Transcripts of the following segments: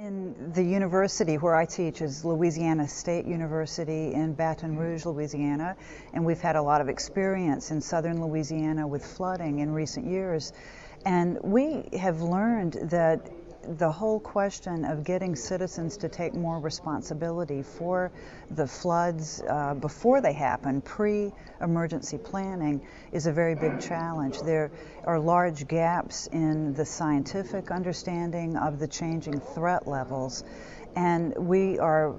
In the university where I teach is Louisiana State University in Baton Rouge, Louisiana, and we've had a lot of experience in southern Louisiana with flooding in recent years. And we have learned that the whole question of getting citizens to take more responsibility for the floods before they happen, pre-emergency planning, is a very big challenge. There are large gaps in the scientific understanding of the changing threat levels, and we are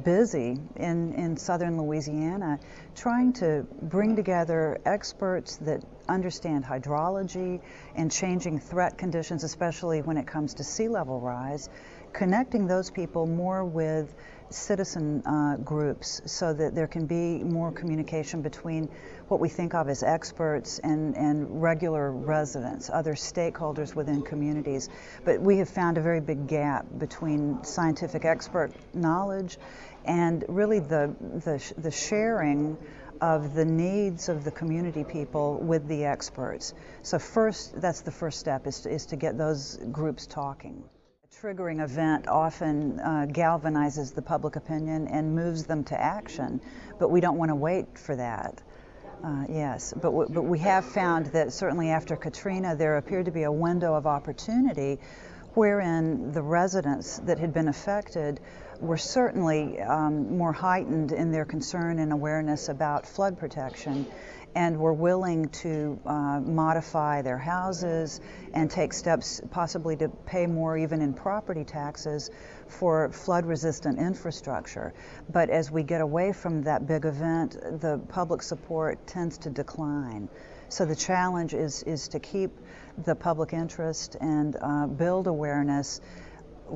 busy in southern Louisiana trying to bring together experts that understand hydrology and changing threat conditions, especially when it comes to sea level rise, connecting those people more with citizen groups so that there can be more communication between what we think of as experts and regular residents, other stakeholders within communities. But we have found a very big gap between scientific expert knowledge and really the sharing of the needs of the community people with the experts. So first, that's the first step, is to get those groups talking. A triggering event often galvanizes the public opinion and moves them to action, but we don't want to wait for that. Yes, but we have found that certainly after Katrina there appeared to be a window of opportunity wherein the residents that had been affected were certainly more heightened in their concern and awareness about flood protection, and were willing to modify their houses and take steps possibly to pay more even in property taxes for flood-resistant infrastructure. But as we get away from that big event, the public support tends to decline. So the challenge is to keep the public interest and build awareness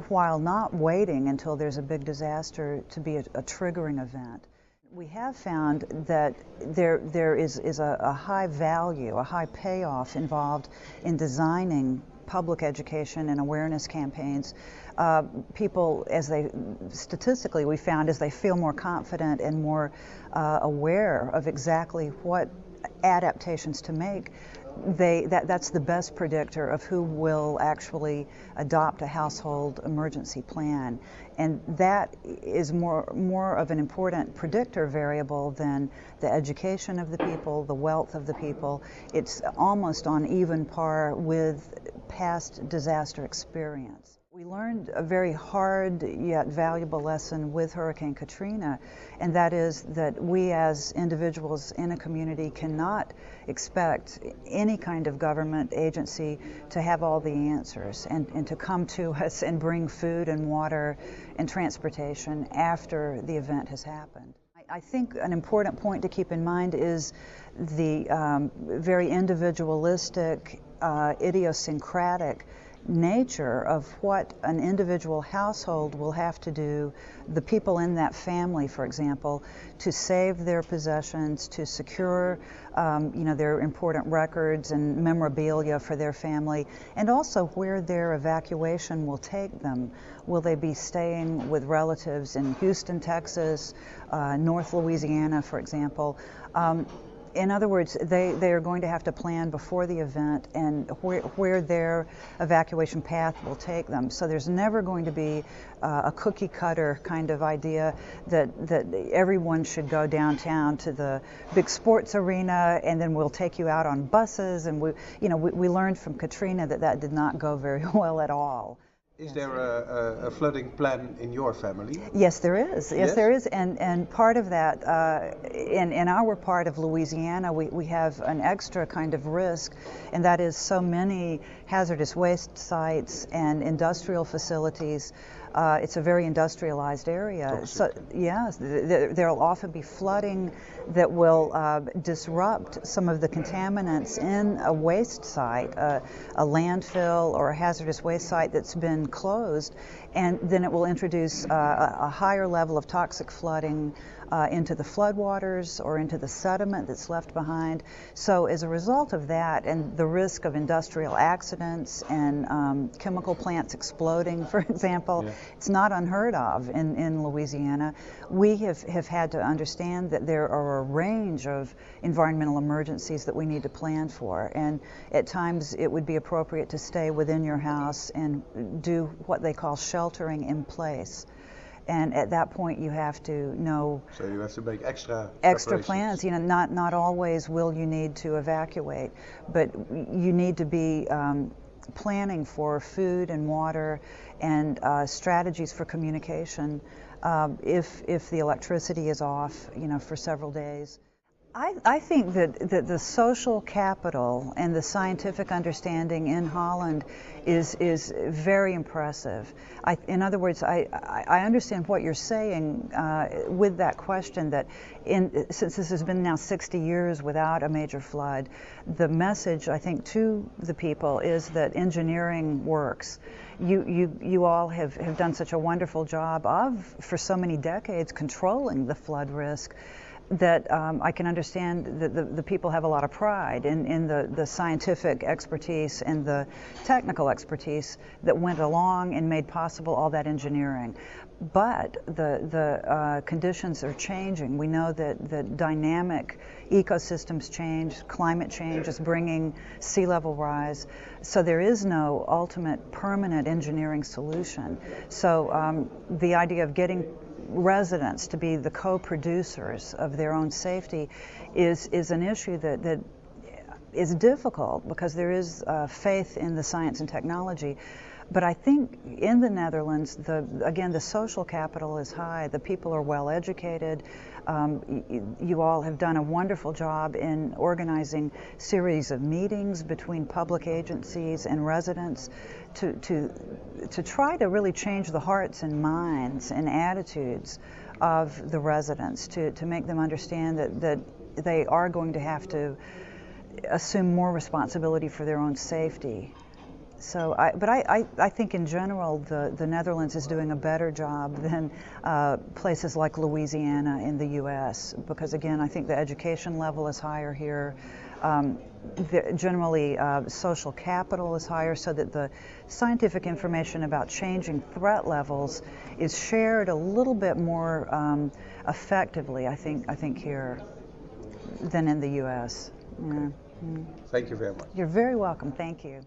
while not waiting until there's a big disaster to be a triggering event. We have found that there is a high value, a high payoff involved in designing public education and awareness campaigns. People, statistically we found, as they feel more confident and more aware of exactly what adaptations to make, that's the best predictor of who will actually adopt a household emergency plan. And that is more of an important predictor variable than the education of the people, the wealth of the people. It's almost on even par with past disaster experience. We learned a very hard yet valuable lesson with Hurricane Katrina, and that is that we as individuals in a community cannot expect any kind of government agency to have all the answers and to come to us and bring food and water and transportation after the event has happened. I think an important point to keep in mind is the very individualistic, idiosyncratic nature of what an individual household will have to do, the people in that family, for example, to save their possessions, to secure their important records and memorabilia for their family, and also where their evacuation will take them. Will they be staying with relatives in Houston, Texas, North Louisiana, for example? In other words, they are going to have to plan before the event and where their evacuation path will take them. So there's never going to be a cookie cutter kind of idea that everyone should go downtown to the big sports arena and then we'll take you out on buses. And we learned from Katrina that did not go very well at all. Is there a flooding plan in your family? Yes, there is. Yes, there is. And part of that, in our part of Louisiana, we have an extra kind of risk, and that is so many hazardous waste sites and industrial facilities. It's a very industrialized area. Toxic. So, yes, there will often be flooding that will disrupt some of the contaminants in a waste site, a landfill or a hazardous waste site that's been closed, and then it will introduce a higher level of toxic flooding into the floodwaters or into the sediment that's left behind. So as a result of that, and the risk of industrial accidents and chemical plants exploding, for example, It's not unheard of in Louisiana. We have had to understand that there are a range of environmental emergencies that we need to plan for, and at times it would be appropriate to stay within your house and do what they call sheltering in place. And at that point, you have to know. So you have to make extra plans. You know, not always will you need to evacuate, but you need to be planning for food and water and strategies for communication if the electricity is off, you know, for several days. I think that the social capital and the scientific understanding in Holland is very impressive. In other words, I understand what you're saying with that question, that since this has been now 60 years without a major flood, the message, I think, to the people is that engineering works. You all have done such a wonderful job for so many decades, controlling the flood risk, that I can understand that the people have a lot of pride in the scientific expertise and the technical expertise that went along and made possible all that engineering. But the conditions are changing. We know that dynamic ecosystems change, climate change is bringing sea level rise, so there is no ultimate permanent engineering solution. So the idea of getting residents to be the co-producers of their own safety is an issue that is difficult, because there is faith in the science and technology. But I think in the Netherlands, again, the social capital is high. The people are well educated. You all have done a wonderful job in organizing series of meetings between public agencies and residents to try to really change the hearts and minds and attitudes of the residents, to make them understand that they are going to have to assume more responsibility for their own safety. So, I think in general the Netherlands is doing a better job than places like Louisiana in the U.S. because, again, I think the education level is higher here. Generally, social capital is higher, so that the scientific information about changing threat levels is shared a little bit more effectively, I think here, than in the U.S. Yeah. Thank you very much. You're very welcome. Thank you.